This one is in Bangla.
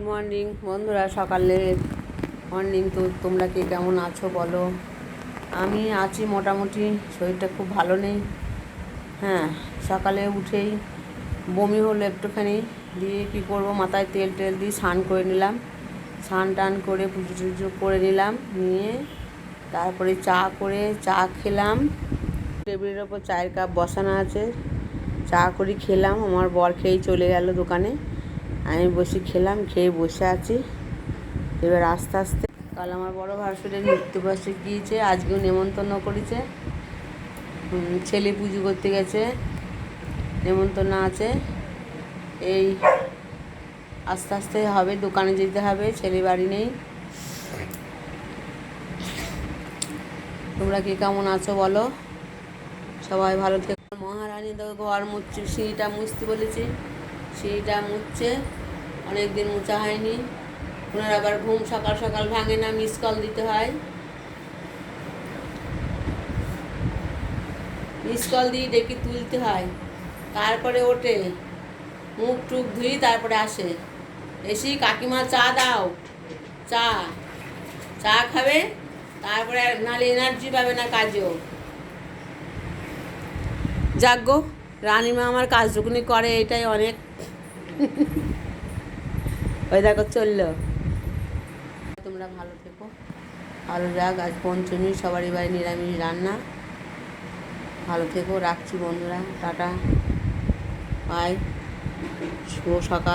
মর্নিং বন্ধুরা, সকালে মর্নিং। তো তোমরা কে কেমন আছো বলো। আমি আছি মোটামুটি, শরীরটা খুব ভালো নেই। হ্যাঁ, সকালে উঠেই বমি হলো একটুখানি, দিয়ে কী করবো, মাথায় তেল টেল দিয়ে স্নান করে নিলাম। স্নান টান করে পুজো টুজো করে নিলাম, নিয়ে তারপরে চা খেলাম। টেবিলের ওপর চায়ের কাপ বসানো আছে, চা করে খেলাম। আমার বর খেয়েই চলে গেল দোকানে, আমি বসে খেলাম, খেয়ে বসে আছি। এবার আস্তে আস্তে কাল আমার বড় ভাসুরের মৃত্যুবার্ষিকী গিয়েছে, আজকেও নেমন্তন্ন করেছে। ছেলে পুজো করতে গেছে, নেমন্তন্ন আছে। এই আস্তে আস্তে হবে, দোকানে যেতে হবে, ছেলে বাড়ি নেই। তোমরা কে কেমন আছো বলো, সবাই ভালো থেকো। মহারানী তো ঘর মুছছে, সিঁড়িটা মুছতে বলেছি, সিঁড়িটা মুছছে, অনেক দিন মোছা হয়নি। ওনার আবার ঘুম সকাল সকাল ভাঙে না, মিস কল দিতে হয়। মিস কল দিয়ে ডেকে তুলতে হয়, তারপরে ওঠে, মুখ টুক ধুই, তারপরে আসে। এসি কাকিমা চা দাও, চা চা খাবে, তারপরে নাহলে এনার্জি পাবে না কাজেও। যাগ্য রানীমা আমার কাজটুকুনি করে, এটাই অনেক। ওই দেখো চললো। তোমরা ভালো থেকো, ভালো যাক। আজ পঞ্চমী, সবারই বাড়ি নিরামিষ রান্না। ভালো থেকো, রাখছি বন্ধুরা, টাটা, বাই, শুভ সকাল।